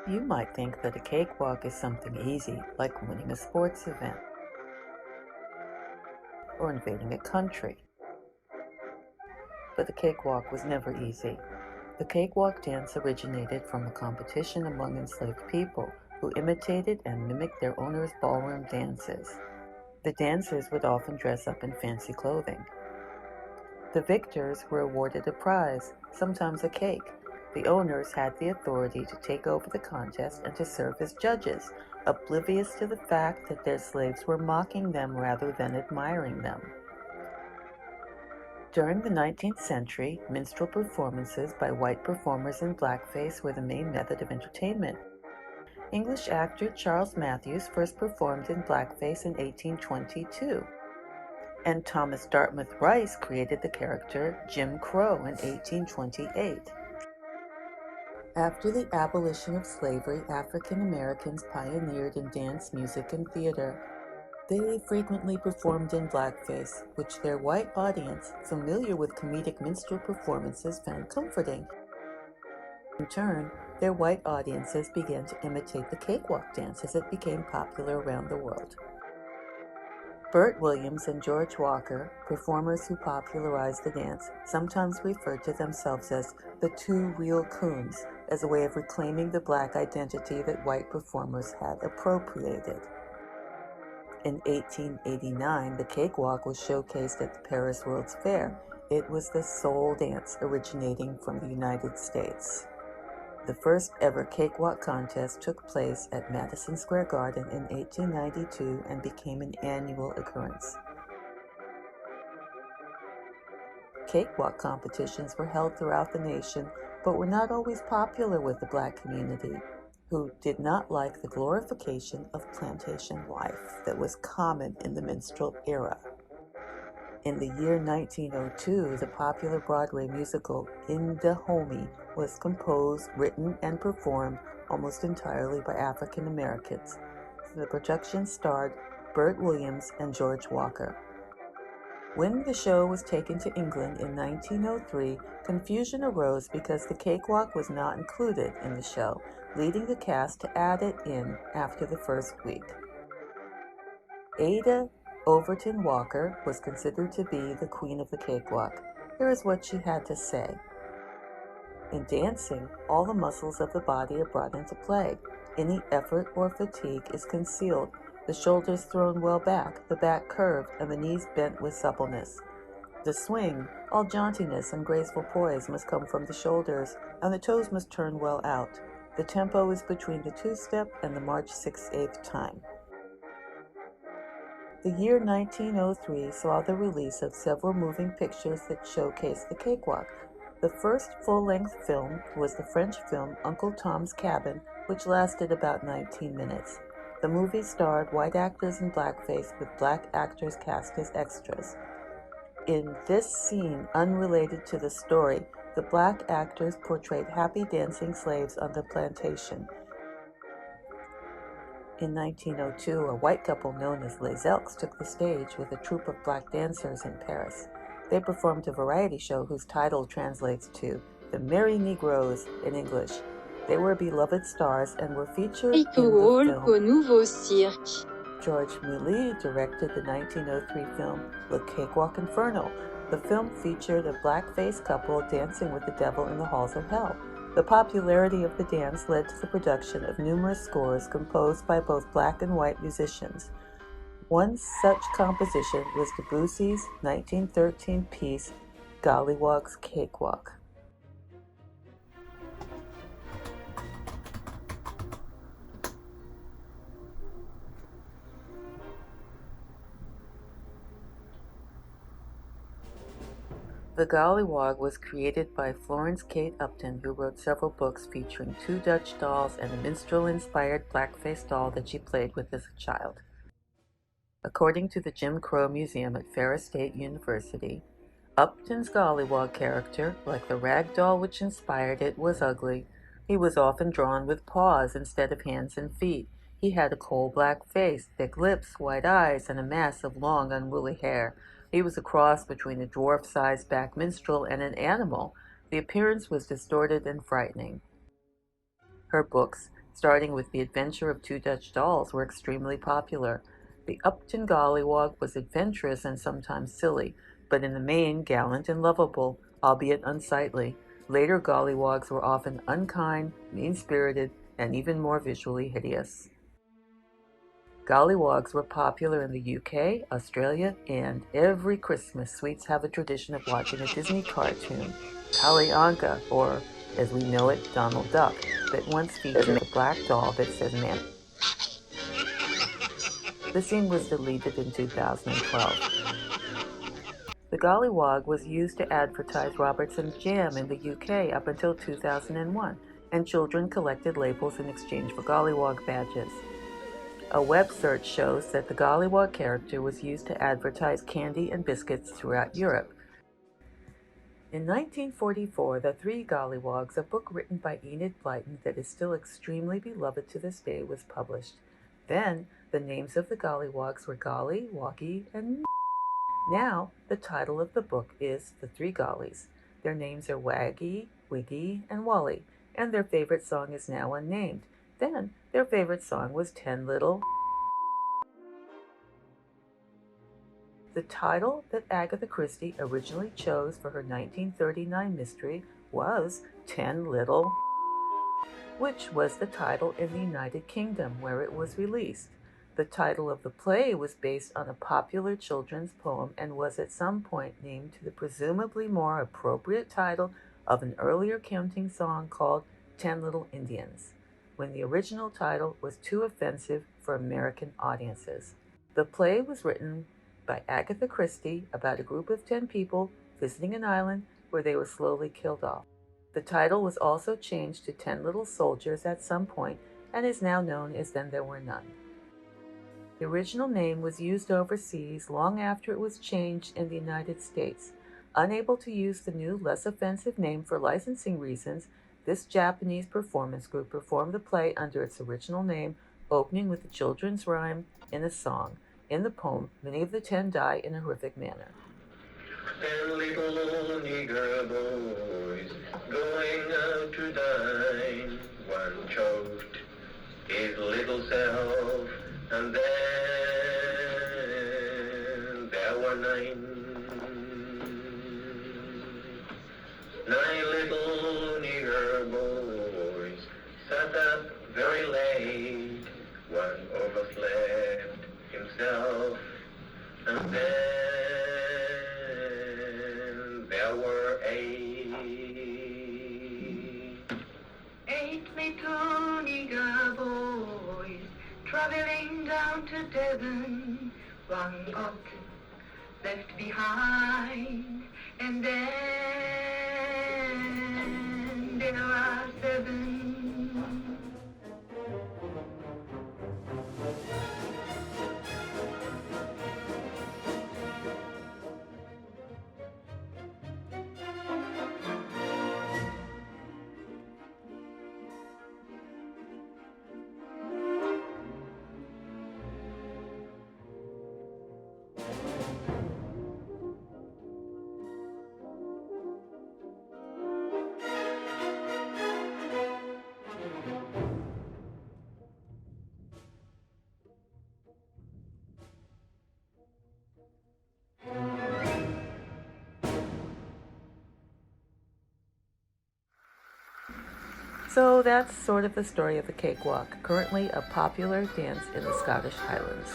You might think that a cakewalk is something easy, like winning a sports event or invading a country. But the cakewalk was never easy. The cakewalk dance originated from a competition among enslaved people who imitated and mimicked their owners' ballroom dances. The dancers would often dress up in fancy clothing. The victors were awarded a prize, sometimes a cake. The owners had the authority to take over the contest and to serve as judges, oblivious to the fact that their slaves were mocking them rather than admiring them. During the 19th century, minstrel performances by white performers in blackface were the main method of entertainment. English actor Charles Matthews first performed in blackface in 1822, and Thomas Dartmouth Rice created the character Jim Crow in 1828. After the abolition of slavery, African Americans pioneered in dance, music, and theater. They frequently performed in blackface, which their white audience, familiar with comedic minstrel performances, found comforting. In turn, their white audiences began to imitate the cakewalk dance as it became popular around the world. Bert Williams and George Walker, performers who popularized the dance, sometimes referred to themselves as the two real coons, as a way of reclaiming the black identity that white performers had appropriated. In 1889, the cakewalk was showcased at the Paris World's Fair. It was the soul dance originating from the United States. The first ever cakewalk contest took place at Madison Square Garden in 1892 and became an annual occurrence. Cakewalk competitions were held throughout the nation, but were not always popular with the black community, who did not like the glorification of plantation life that was common in the minstrel era. In the year 1902, the popular Broadway musical In the Homie was composed, written, and performed almost entirely by African Americans. The production starred Bert Williams and George Walker. When the show was taken to England in 1903, confusion arose because the cakewalk was not included in the show, leading the cast to add it in after the first week. Ada Overton Walker was considered to be the queen of the cakewalk. Here is what she had to say. In dancing, all the muscles of the body are brought into play. Any effort or fatigue is concealed, the shoulders thrown well back, the back curved, and the knees bent with suppleness. The swing, all jauntiness and graceful poise must come from the shoulders, and the toes must turn well out. The tempo is between the two-step and the march 6/8 time. The year 1903 saw the release of several moving pictures that showcased the cakewalk. The first full-length film was the French film Uncle Tom's Cabin, which lasted about 19 minutes. The movie starred white actors in blackface with black actors cast as extras. In this scene, unrelated to the story, the black actors portrayed happy dancing slaves on the plantation. In 1902, a white couple known as Les Elks took the stage with a troupe of black dancers in Paris. They performed a variety show whose title translates to The Merry Negroes in English. They were beloved stars and were featured in the film. Au nouveau cirque. George Méliès directed the 1903 film Le Cakewalk Inferno. The film featured a black-faced couple dancing with the devil in the halls of hell. The popularity of the dance led to the production of numerous scores composed by both black and white musicians. One such composition was Debussy's 1913 piece, Golliwog's Cakewalk. The Golliwog was created by Florence Kate Upton, who wrote several books featuring two Dutch dolls and a minstrel-inspired blackface doll that she played with as a child. According to the Jim Crow Museum at Ferris State University, Upton's Golliwog character, like the rag doll which inspired it, was ugly. He was often drawn with paws instead of hands and feet. He had a coal-black face, thick lips, white eyes, and a mass of long, unruly hair. He was a cross between a dwarf-sized back minstrel and an animal. The appearance was distorted and frightening. Her books, starting with The Adventure of Two Dutch Dolls, were extremely popular. The Upton Golliwog was adventurous and sometimes silly, but in the main gallant and lovable, albeit unsightly. Later golliwogs were often unkind, mean-spirited, and even more visually hideous. Golliwogs were popular in the UK, Australia, and every Christmas sweets have a tradition of watching a Disney cartoon, Kali Anka, or as we know it, Donald Duck, that once featured a black doll that says man. The scene was deleted in 2012. The Golliwog was used to advertise Robertson's Jam in the UK up until 2001, and children collected labels in exchange for Golliwog badges. A web search shows that the Golliwog character was used to advertise candy and biscuits throughout Europe. In 1944, The Three Golliwogs, a book written by Enid Blyton that is still extremely beloved to this day, was published. Then, the names of the Golliwogs were Golly, Woggy, and Now, the title of the book is The Three Gollies. Their names are Waggy, Wiggy, and Wally, and their favorite song is now unnamed. Then, their favorite song was 10 Little. The title that Agatha Christi originally chose for her 1939 mystery was 10 Little, which was the title in the United Kingdom where it was released. The title of the play was based on a popular children's poem and was at some point named to the presumably more appropriate title of an earlier counting song called 10 Little Indians, when the original title was too offensive for American audiences. The play was written by Agatha Christi about a group of 10 people visiting an island where they were slowly killed off. The title was also changed to 10 Little Soldiers at some point and is now known as Then There Were None. The original name was used overseas long after it was changed in the United States. Unable to use the new, less offensive name for licensing reasons, this Japanese performance group performed the play under its original name, opening with a children's rhyme in a song. In the poem, many of the 10 die in a horrific manner. 10 little nigger boys going out to dine. One choked his little self, and then there were 9. 9 little nigger boys sat up very late. One overslept himself, and then there were 8. 8 little nigger boys traveling down to Devon. One got left behind, and then there are 7. So that's sort of the story of the cakewalk, currently a popular dance in the Scottish Highlands.